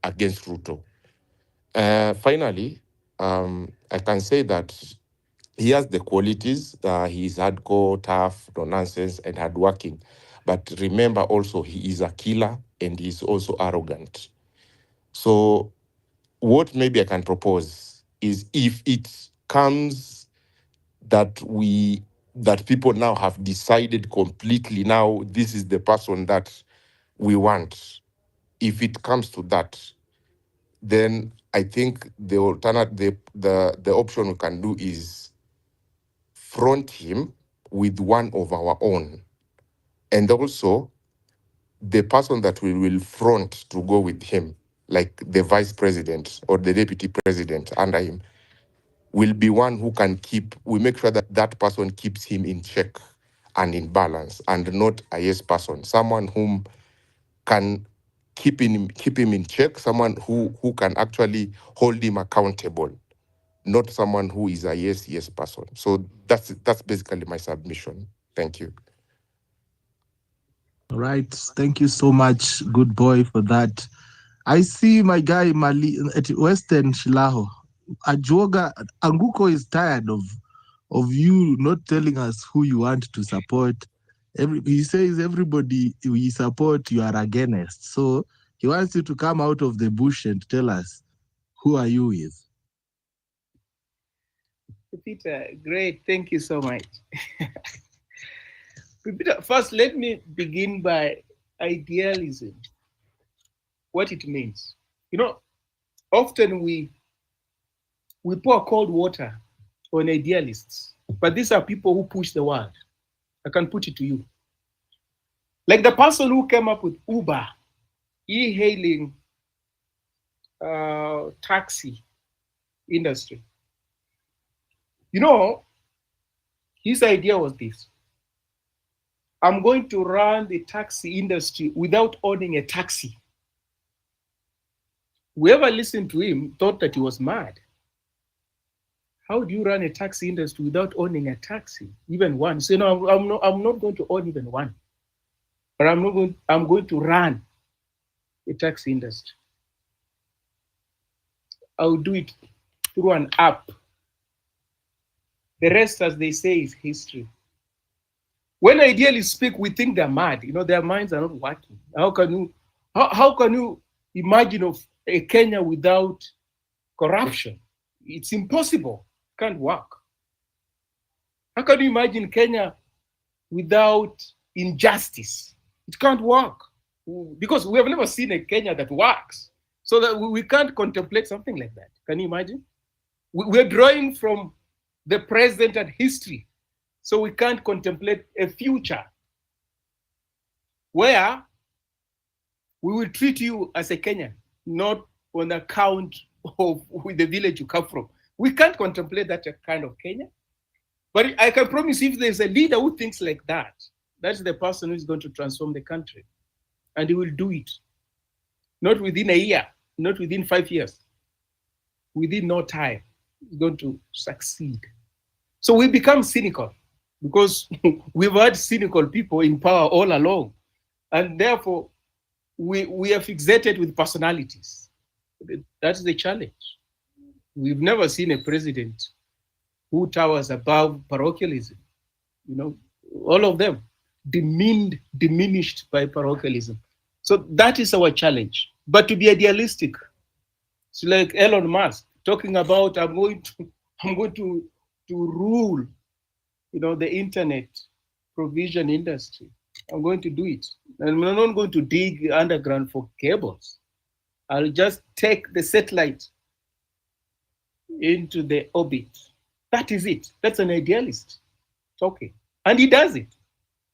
against Ruto. Finally, I can say that he has the qualities. He's hardcore, tough, no nonsense, and hardworking. But remember also, he is a killer and he's also arrogant. So, what maybe I can propose is, if it comes that people now have decided completely, now this is the person that we want. If it comes to that, then I think the alternate the option we can do is front him with one of our own. And also, the person that we will front to go with him, like the vice president or the deputy president under him, will be one who can we make sure that that person keeps him in check and in balance, and not a yes person, someone whom can keep him in check, someone who can actually hold him accountable, not someone who is a yes person. So that's basically my submission. Thank you. All right. Thank you so much, good boy, for that. I see my guy Mali at Western Shilaho. Ajuoga Anguko is tired of you not telling us who you want to support. He says everybody we support you are against. So he wants you to come out of the bush and tell us who are you with. Peter, great. Thank you so much. Peter, first, let me begin by idealism, what it means. Often we pour cold water on idealists, but these are people who push the world. I can put it to you. Like the person who came up with Uber, e-hailing taxi industry. His idea was this: I'm going to run the taxi industry without owning a taxi. Whoever listened to him thought that he was mad. How do you run a taxi industry without owning a taxi, even one? So I'm not going to own even one, but I'm going to run a taxi industry. I'll do it through an app. The rest, as they say, is history. When idealists speak, we think they're mad. Their minds are not working. How can you imagine of a Kenya without corruption? It's impossible. It can't work. How can you imagine Kenya without injustice? It can't work, because we have never seen a Kenya that works. So that we can't contemplate something like that. Can you imagine? We're drawing from the present and history, so we can't contemplate a future where we will treat you as a Kenyan, not on account of the village you come from. We can't contemplate that kind of Kenya. But I can promise, if there's a leader who thinks like that, that's the person who is going to transform the country. And he will do it. Not within a year, not within 5 years. Within no time, he's going to succeed. So we become cynical, because we've had cynical people in power all along. And therefore, we are fixated with personalities. That's the challenge. We've never seen a president who towers above parochialism. All of them diminished by parochialism. So that is our challenge. But to be idealistic, it's like Elon Musk talking about, I'm going to rule, the internet provision industry. I'm going to do it. And I'm not going to dig underground for cables. I'll just take the satellite into the orbit. That is it. That's an idealist talking. And he does it.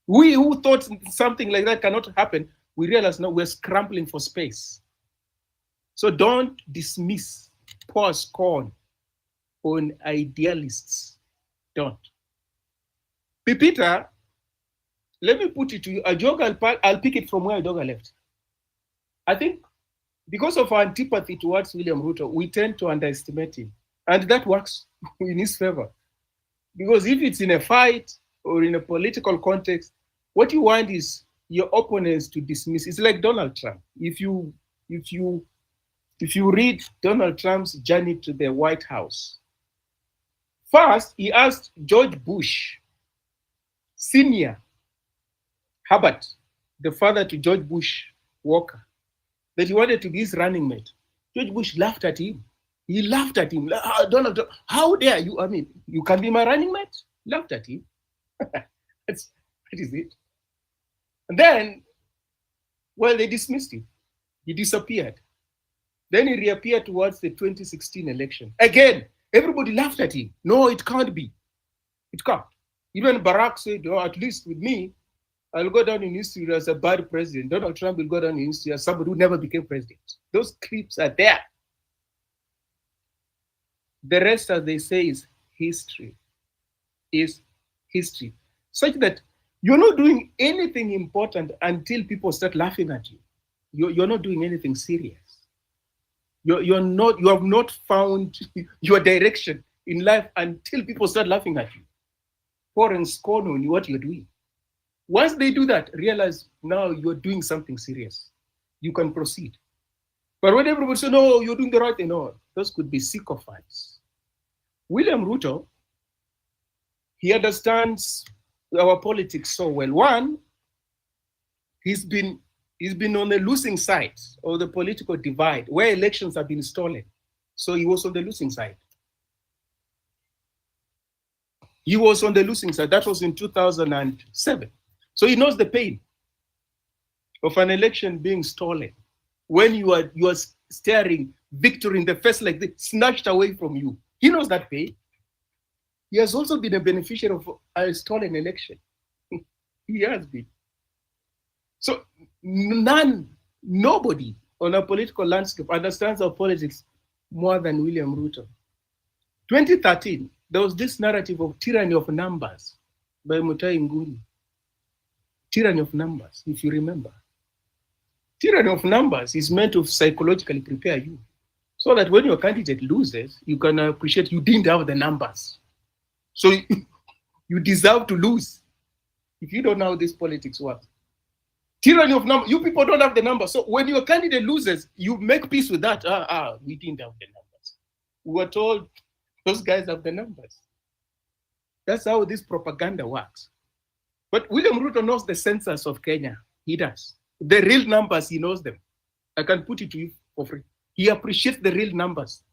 We who thought something like that cannot happen, we realize now we're scrambling for space. So don't dismiss, pour scorn on idealists. Don't. Peter, let me put it to you. I'll pick it from where Ajoga left. I think because of our antipathy towards William Ruto, we tend to underestimate him. And that works in his favor. Because if it's in a fight or in a political context, what you want is your opponents to dismiss. It's like Donald Trump. If you If you read Donald Trump's journey to the White House, first he asked George Bush, Senior, Herbert, the father to George Bush Walker, that he wanted to be his running mate. George Bush laughed at him. He laughed at him. Donald Trump, how dare you? I mean, you can be my running mate? Laughed at him. That is it. And then, well, they dismissed him. He disappeared. Then he reappeared towards the 2016 election. Again, everybody laughed at him. No, it can't be. It can't. Even Barack said, oh, at least with me, I'll go down in history as a bad president. Donald Trump will go down in history as somebody who never became president. Those clips are there. The rest, as they say, is history. Is history. Such that you're not doing anything important until people start laughing at you. You're not doing anything serious. You have not found your direction in life until people start laughing at you. Pour and scorn on what you're doing. Once they do that, realize now you're doing something serious. You can proceed. But when everybody says, no, you're doing the right thing, no, those could be sycophants. William Ruto, he understands our politics so well. One, he's been on the losing side of the political divide where elections have been stolen. So he was on the losing side. He was on the losing side. That was in 2007. So he knows the pain of an election being stolen. When you are staring victory in the face like this, snatched away from you. He knows that pain. He has also been a beneficiary of a stolen election. He has been. So nobody on a political landscape understands our politics more than William Ruto. 2013, there was this narrative of tyranny of numbers by Matiangi. Tyranny of numbers, if you remember. Tyranny of numbers is meant to psychologically prepare you so that when your candidate loses, you can appreciate you didn't have the numbers. So you deserve to lose if you don't know how this politics works. Tyranny of numbers, you people don't have the numbers. So when your candidate loses, you make peace with that. We didn't have the numbers. We were told those guys have the numbers. That's how this propaganda works. But William Ruto knows the census of Kenya. He does. The real numbers, he knows them. I can put it to you for free. He appreciates the real numbers.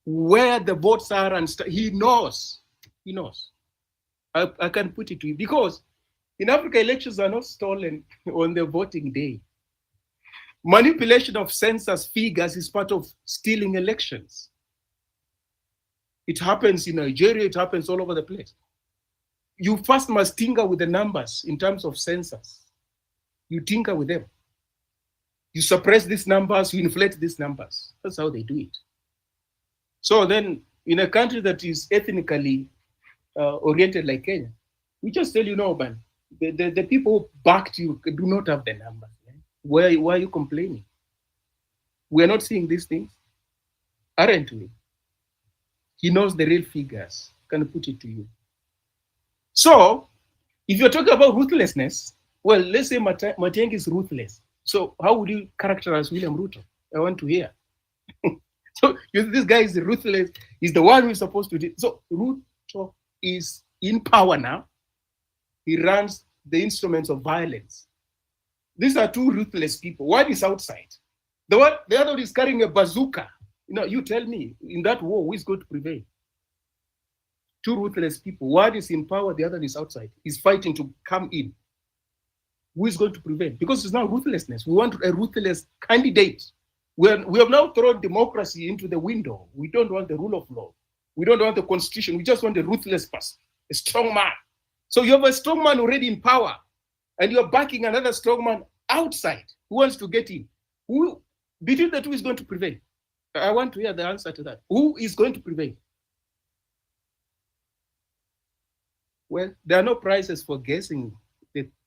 Where the votes are and he knows. He knows. I can put it to you. Because in Africa, elections are not stolen on the voting day. Manipulation of census figures is part of stealing elections. It happens in Nigeria, it happens all over the place. You first must tinker with the numbers in terms of census. You tinker with them. You suppress these numbers, you inflate these numbers. That's how they do it. So then, in a country that is ethnically oriented like Kenya, we just tell you, no, man, the people who backed you do not have the numbers. Man. Why are you complaining? We are not seeing these things, aren't we? He knows the real figures. Can I put it to you? So, if you're talking about ruthlessness, well, let's say Matiangi is ruthless. So, how would you characterize William Ruto? I want to hear. So, this guy is ruthless. He's the one who's supposed to do. So, Ruto is in power now. He runs the instruments of violence. These are two ruthless people. One is outside. The other one is carrying a bazooka. You tell me, in that war, who is going to prevail? Two ruthless people. One is in power, the other is outside. He's fighting to come in. Who is going to prevail? Because it's now ruthlessness. We want a ruthless candidate. We have now thrown democracy into the window. We don't want the rule of law. We don't want the constitution. We just want a ruthless person, a strong man. So you have a strong man already in power, and you're backing another strong man outside who wants to get in. Who between the two is going to prevail? I want to hear the answer to that. Who is going to prevail? Well, there are no prizes for guessing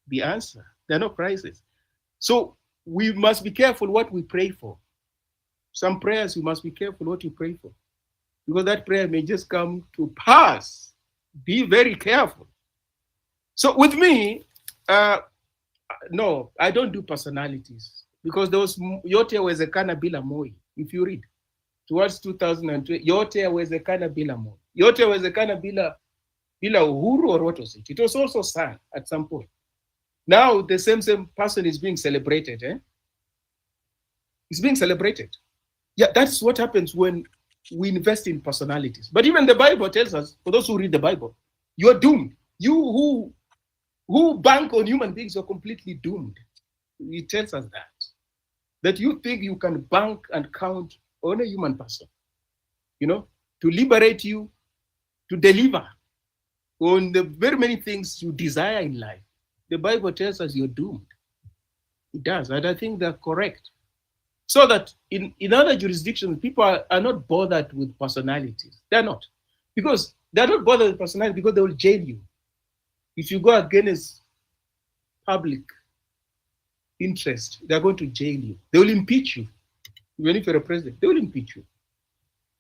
the answer. There are no prizes. So we must be careful what we pray for. Some prayers, we must be careful what you pray for. Because that prayer may just come to pass. Be very careful. So with me, no, I don't do personalities. because there was yote yawezekana bila Moi. If you read towards 2020, yote yawezekana bila Moi, yote yawezekana bila Uhuru, or what was it? It was also sung at some point. Now the same person is being celebrated. It's being celebrated. Yeah, that's what happens when we invest in personalities. But even the Bible tells us, for those who read the Bible, you are doomed. You who bank on human beings are completely doomed. It tells us that you think you can bank and count on a human person, to liberate you, to deliver on the very many things you desire in life. The Bible tells us you're doomed. It does, and I think they're correct. So that in other jurisdictions, people are not bothered with personalities. They're not. Because they're not bothered with personality because they will jail you. If you go against public interest, they're going to jail you. They will impeach you. Even if you're a president, they will impeach you.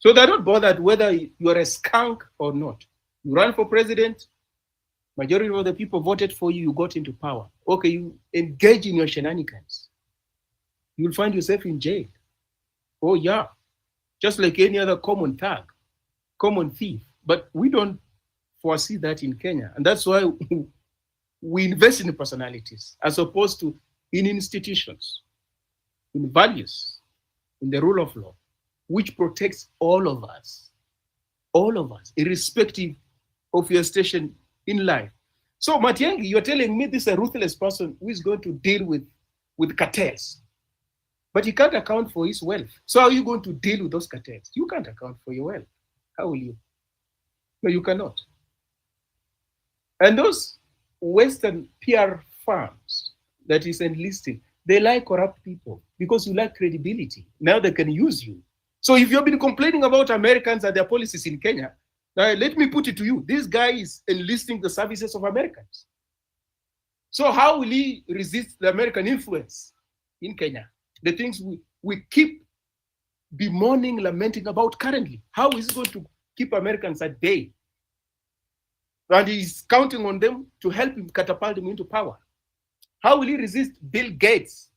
So they're not bothered whether you're a skunk or not. You run for president, majority of the people voted for you, you got into power. Okay, you engage in your shenanigans. You'll find yourself in jail. Oh yeah, just like any other common thug, common thief. But we don't foresee that in Kenya. And that's why we invest in personalities as opposed to in institutions, in values, in the rule of law, which protects all of us, irrespective of your station in life. So Matiangi, you're telling me this is a ruthless person who is going to deal with cartels, but he can't account for his wealth. So how are you going to deal with those cartels? You can't account for your wealth. How will you? No, you cannot. And those Western PR firms that is enlisting, they like corrupt people because you lack credibility. Now they can use you. So if you've been complaining about Americans and their policies in Kenya, let me put it to you. This guy is enlisting the services of Americans. So how will he resist the American influence in Kenya? The things we keep bemoaning, lamenting about currently. How is he going to keep Americans at bay? And he's counting on them to help him catapult him into power. How will he resist Bill Gates?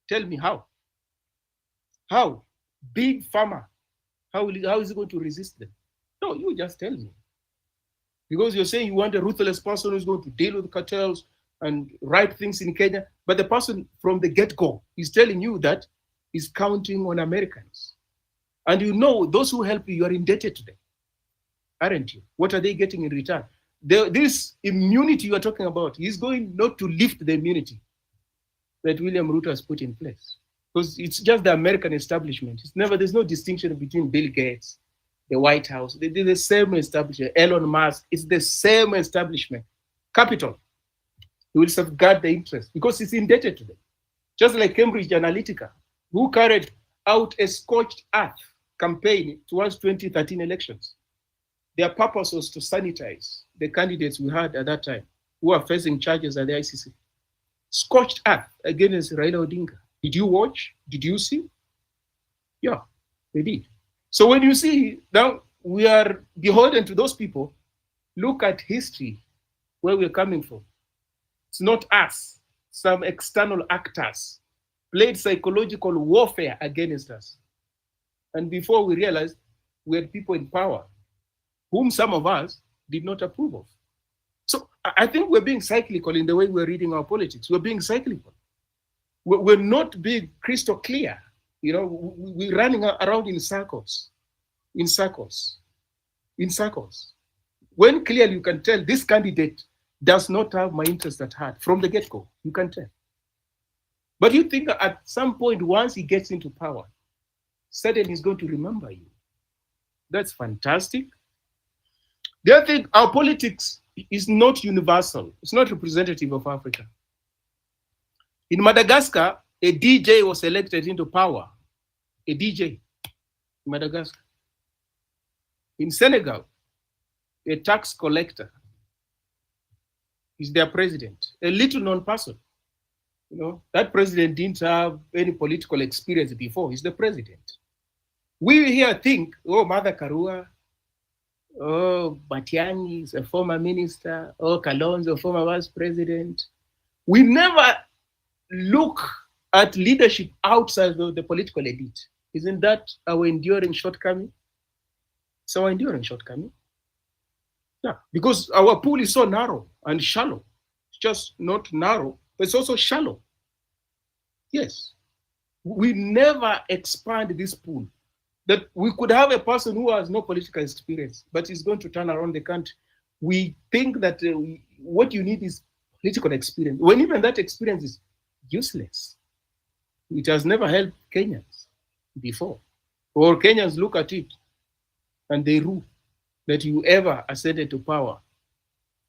Tell me how. How? Big Pharma. How is he going to resist them? No, you just tell me. Because you're saying you want a ruthless person who's going to deal with cartels and right things in Kenya. But the person from the get-go is telling you that he's counting on Americans. And you know those who help you are indebted to them, aren't you? What are they getting in return? This immunity you are talking about, he's going not to lift the immunity that William Ruto has put in place. Because it's just the American establishment. There's no distinction between Bill Gates, the White House. They're the same establishment. Elon Musk, it's the same establishment. Capital. He will safeguard the interest because it's indebted to them. Just like Cambridge Analytica, who carried out a scorched earth campaign towards 2013 elections. Their purpose was to sanitize the candidates we had at that time who are facing charges at the ICC. Scorched earth against Raila Odinga. Did you watch? Did you see? Yeah, they did. So when you see now we are beholden to those people, look at history, where we're coming from. It's not us. Some external actors played psychological warfare against us. And before we realized, we had people in power whom some of us did not approve of. So I think we're being cyclical in the way we're reading our politics. We're being cyclical. We're not being crystal clear. We're running around in circles. When clearly you can tell this candidate does not have my interest at heart from the get-go, you can tell. But you think at some point, once he gets into power, suddenly he's going to remember you. That's fantastic. The other thing, our politics is not universal. It's not representative of Africa. In Madagascar, a DJ was elected into power. A DJ in Madagascar. In Senegal, a tax collector is their president, a little known person. That president didn't have any political experience before. He's the president. We here think, Mother Karua, Matiangi is a former minister, Kalonzo, a former vice president. We never look at leadership outside of the political elite. Isn't that our enduring shortcoming? It's our enduring shortcoming. Yeah, because our pool is so narrow and shallow. It's just not narrow, but it's also shallow. Yes. We never expand this pool. That we could have a person who has no political experience, but is going to turn around the country. We think that what you need is political experience, when even that experience is useless. It has never helped Kenyans before. Or Kenyans look at it and they rule that you ever ascended to power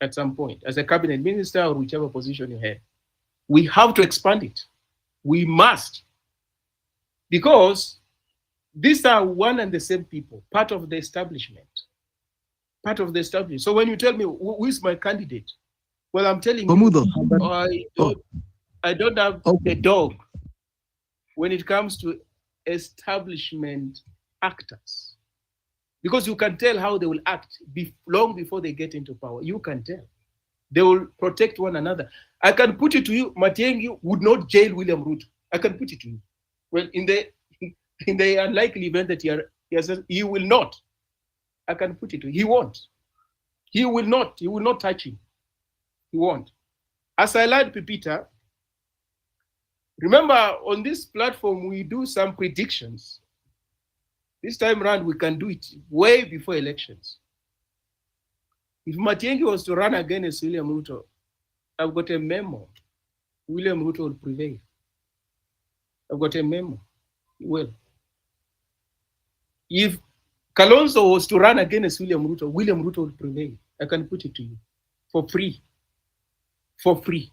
at some point as a cabinet minister or whichever position you had. We have to expand it. We must. Because these are one and the same people, part of the establishment. Part of the establishment. So when you tell me, who is my candidate? Well, I'm telling Komudo. you, I don't have a dog when it comes to establishment actors. Because you can tell how they will act long before they get into power. You can tell. They will protect one another. I can put it to you, Matiangi would not jail William Ruto. I can put it to you. Well, in the unlikely event that he will not. I can put it to you. He won't. He will not. He will not touch him. He won't. As I learned, Pipita, remember on this platform, we do some predictions. This time around, we can do it way before elections. If Matiangi was to run against William Ruto, I've got a memo. William Ruto will prevail. I've got a memo. He will. If Kalonzo was to run against William Ruto will prevail. I can put it to you for free. For free.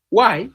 Why?